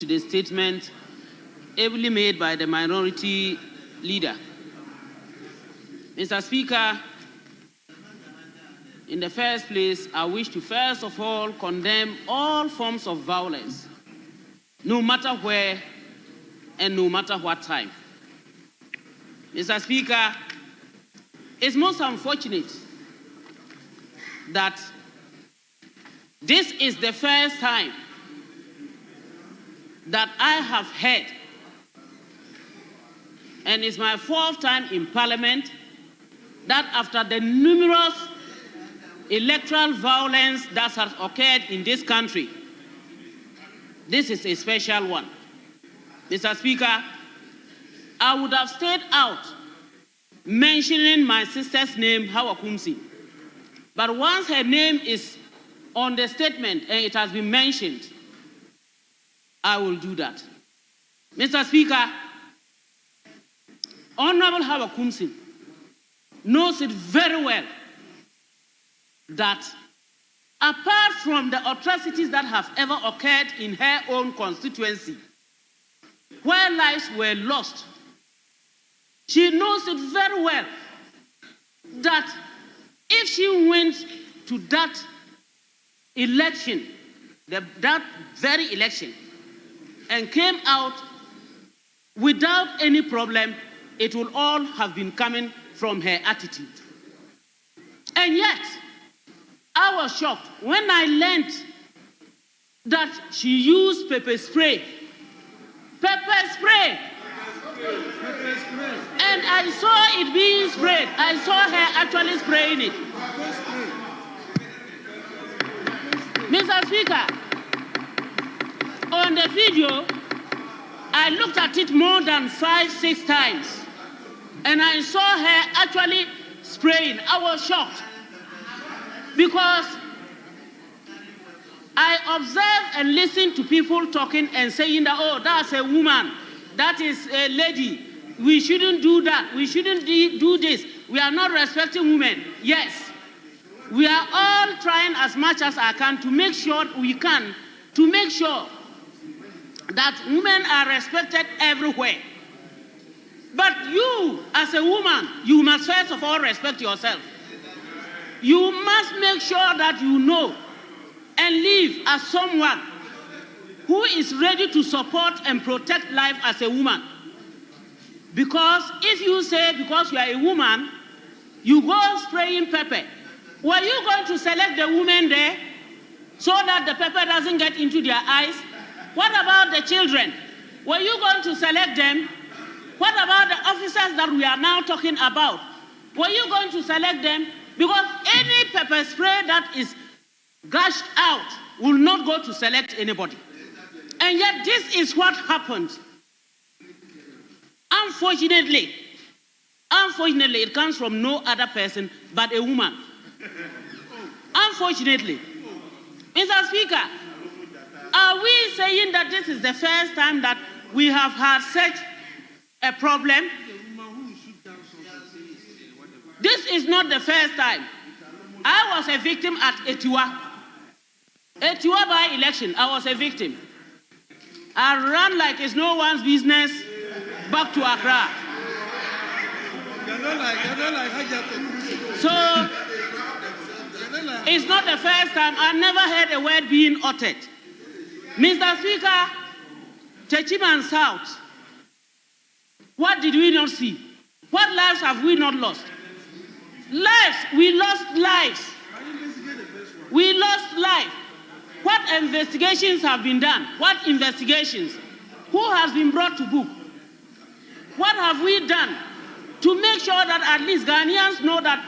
to the statement ably made by the minority leader. Mr. Speaker, in the first place, I wish to first of all condemn all forms of violence, no matter where and no matter what time. Mr. Speaker, it's most unfortunate that this is the first time that I have heard, and it's my 4th time in Parliament, that after the numerous electoral violence that has occurred in this country, this is a special one. Mr. Speaker, I would have stayed out mentioning my sister's name, Hawa Koomson. But once her name is on the statement and it has been mentioned, I will do that. Mr. Speaker, Honorable Hawa Koomson knows it very well that apart from the atrocities that have ever occurred in her own constituency, where lives were lost, she knows it very well that if she went to that election, that very election, and came out without any problem, it will all have been coming from her attitude. And yet, I was shocked when I learned that she used pepper spray. Pepper spray! And I saw it being sprayed. I saw her actually spraying it. Mr. Speaker, on the video, I looked at it more than 5-6 times, and I saw her actually spraying. I was shocked because I observed and listened to people talking and saying that, oh, that's a woman, that is a lady, we shouldn't do that, we shouldn't do this, we are not respecting women. Yes, we are all trying as much as I can to make sure that women are respected everywhere. But you, as a woman, you must first of all respect yourself. You must make sure that you know and live as someone who is ready to support and protect life as a woman. Because if you say because you are a woman, you go spraying pepper, were you going to select the women there so that the pepper doesn't get into their eyes? What about the children? Were you going to select them? What about the officers that we are now talking about? Were you going to select them? Because any pepper spray that is gushed out will not go to select anybody. And yet this is what happened. Unfortunately, it comes from no other person but a woman. Unfortunately. Mr. Speaker, are we saying that this is the first time that we have had such a problem? This is not the first time. I was a victim at Etiwa by election. I was a victim. I ran like it's no one's business back to Accra. So, it's not the first time. I never heard a word being uttered. Mr. Speaker, Techiman South, what did we not see? What lives have we not lost? Lives, we lost lives. We lost life. What investigations have been done? What investigations? Who has been brought to book? What have we done to make sure that at least Ghanaians know that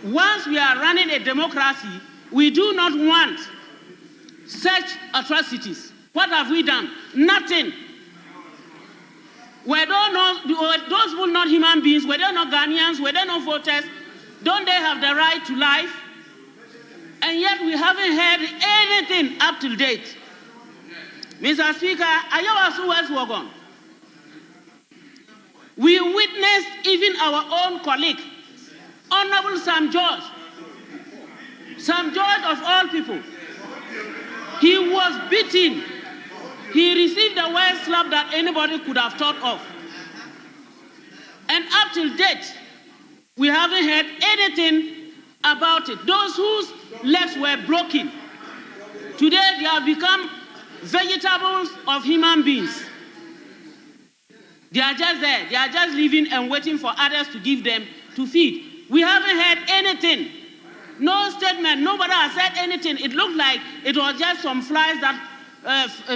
once we are running a democracy, we do not want such atrocities? What have we done? Nothing. Were those people not human beings? Were they not Ghanaians? Were they not voters? Don't they have the right to life? And yet we haven't heard anything up to date. Mr. Speaker, we witnessed even our own colleague, Honorable Sam George of all people. He was beaten he received the worst slap that anybody could have thought of. And up till date, we haven't heard anything about it. Those whose legs were broken, today they have become vegetables of human beings. They are just there. They are just living and waiting for others to give them to feed. We haven't heard anything. No statement. Nobody has said anything. It looked like it was just some flies that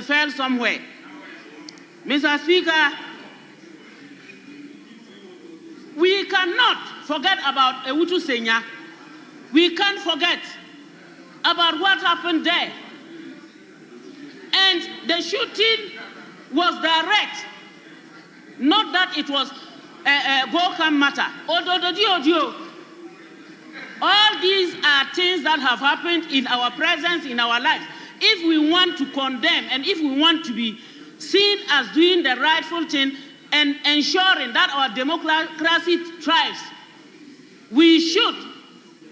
fell somewhere. Mr. Speaker, we cannot forget about Ewutu Senya. We can't forget about what happened there. And the shooting was direct. Not that it was a Gokam matter. All these are things that have happened in our presence, in our lives. If we want to condemn and if we want to be seen as doing the rightful thing and ensuring that our democracy thrives, we should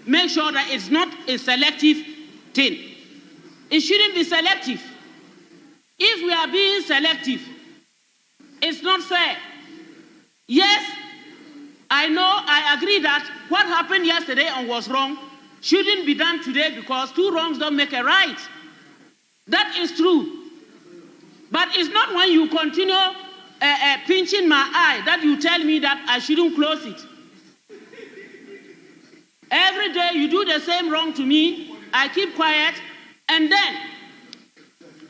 make sure that it's not a selective thing. It shouldn't be selective. If we are being selective, it's not fair. Yes, I know, I agree that what happened yesterday and was wrong shouldn't be done today because two wrongs don't make a right. That is true. But it's not when you continue pinching my eye that you tell me that I shouldn't close it. Every day you do the same wrong to me, I keep quiet, and then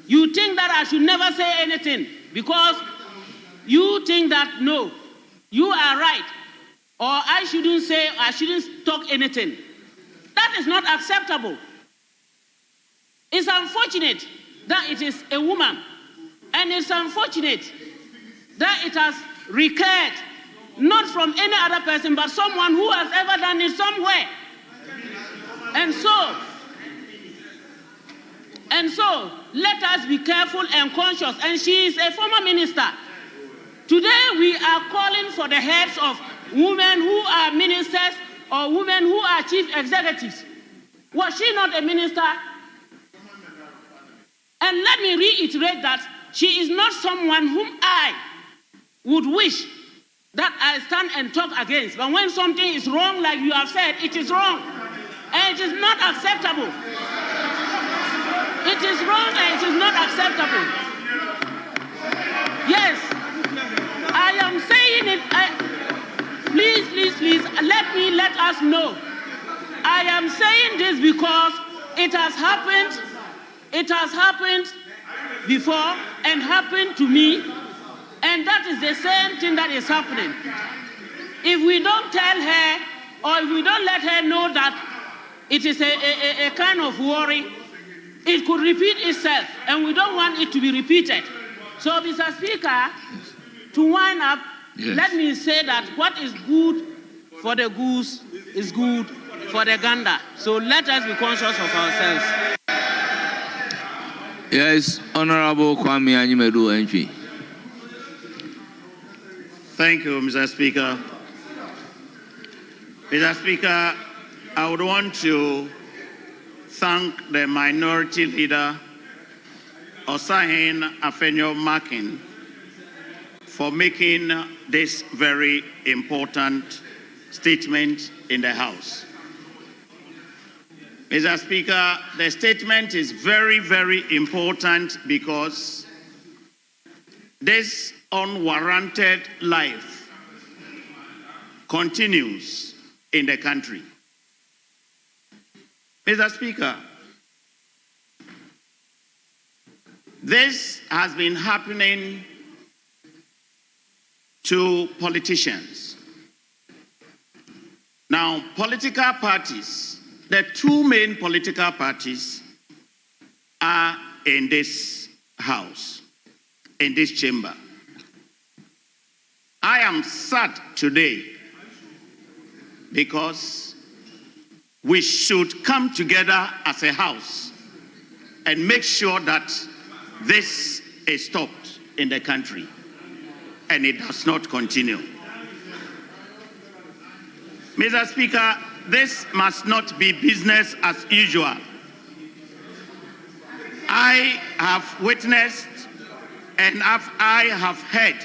you think that I should never say anything because you think that, no, you are right, or I shouldn't talk anything. That is not acceptable. It's unfortunate that it is a woman, and it's unfortunate that it has recurred, not from any other person, but someone who has ever done it somewhere. And so, let us be careful and conscious. And she is a former minister. Today, we are calling for the heads of women who are ministers or women who are chief executives. Was she not a minister? And let me reiterate that she is not someone whom I would wish that I stand and talk against. But when something is wrong, like you have said, it is wrong. And it is not acceptable. It is wrong and it is not acceptable. Yes, I am saying it. Please, let us know. I am saying this because it has happened. It has happened before and happened to me. And that is the same thing that is happening. If we don't tell her or if we don't let her know that it is a kind of worry, it could repeat itself, and we don't want it to be repeated. So, Mr. Speaker, to wind up, let me say that what is good for the goose is good for the gander. So let us be conscious of ourselves. Yes, Honorable Kwame Anyimedu NP. Thank you, Mr. Speaker. Mr. Speaker, I would want to thank the minority leader, Osahin Afenyo Markin, for making this very important statement in the House. Mr. Speaker, the statement is very, very important because this unwarranted life continues in the country. Mr. Speaker, this has been happening to politicians. Now, political parties, the two main political parties are in this house, in this chamber. I am sad today because we should come together as a house and make sure that this is stopped in the country and it does not continue. Mr. Speaker, this must not be business as usual. I have witnessed And I have heard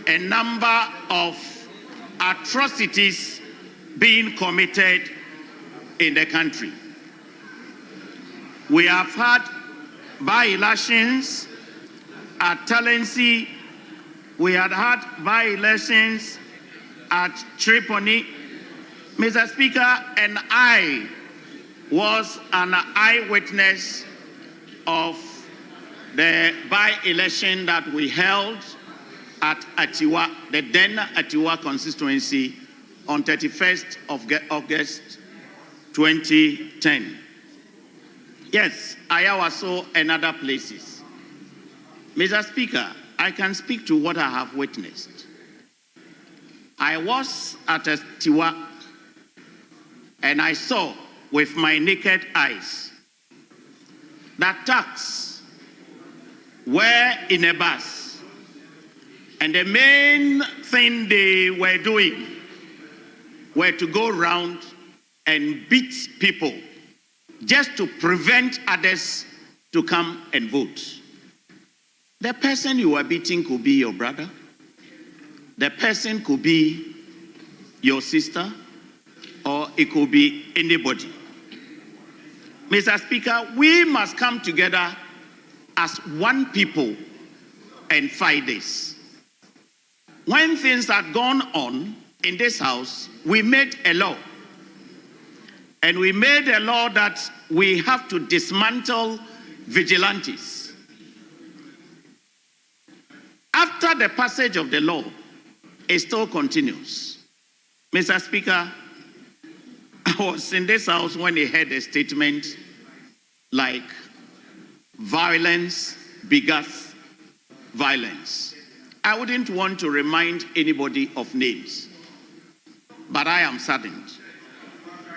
a number of atrocities being committed in the country. We have had by-elections at Talensi. We had by-elections at Tripoli. Mr. Speaker, and I was an eyewitness of the by-election that we held at Atiwa, the then Atiwa constituency, on 31st of August 2010. Yes, I also and other places. Mr. Speaker, I can speak to what I have witnessed. I was at Atiwa and I saw with my naked eyes that thugs were in a bus, and the main thing they were doing were to go around and beat people just to prevent others to come and vote. The person you were beating could be your brother. The person could be your sister, or it could be anybody. Mr. Speaker, we must come together as one people and fight this. When things had gone on in this house, we made a law. And we made a law that we have to dismantle vigilantes. After the passage of the law, it still continues. Mr. Speaker, I was in this house when he heard a statement like, violence begets violence. I wouldn't want to remind anybody of names, but I am saddened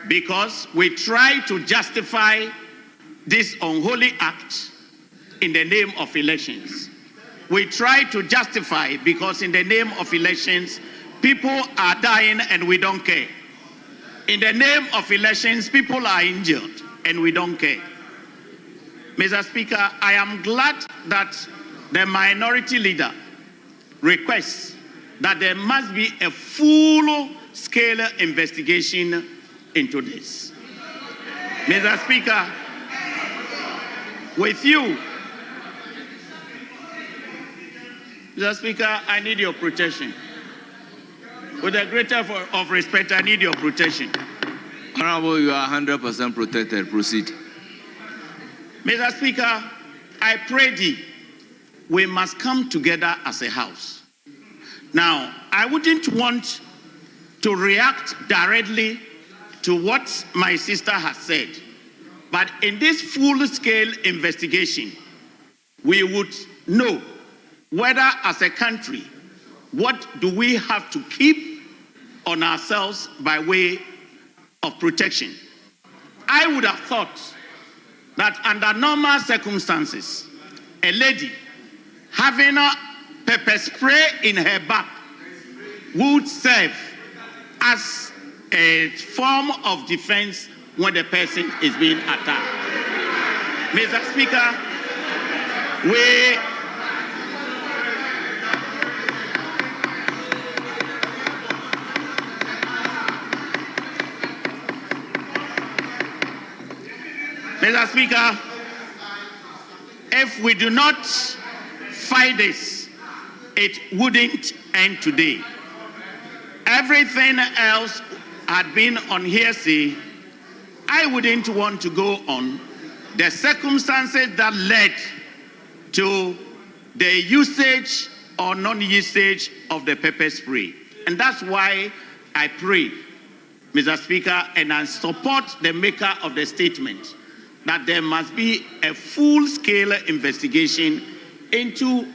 because we try to justify this unholy act in the name of elections. We try to justify because in the name of elections, people are dying and we don't care. In the name of elections, people are injured and we don't care. Mr. Speaker, I am glad that the minority leader requests that there must be a full-scale investigation into this. Mr. Speaker, with you, Mr. Speaker, I need your protection. With a greater of respect, I need your protection. Honorable, you are 100% protected. Proceed. Mr. Speaker, I pray thee, we must come together as a house. Now, I wouldn't want to react directly to what my sister has said, but in this full-scale investigation, we would know whether as a country, what do we have to keep on ourselves by way of protection. I would have thought that under normal circumstances, a lady having a pepper spray in her back would serve as a form of defense when the person is being attacked. Mr. Speaker, Mr. Speaker, if we do not fight this, it wouldn't end today. Everything else had been on hearsay. I wouldn't want to go on the circumstances that led to the usage or non-usage of the pepper spray. And that's why I pray, Mr. Speaker, and I support the maker of the statement that there must be a full-scale investigation into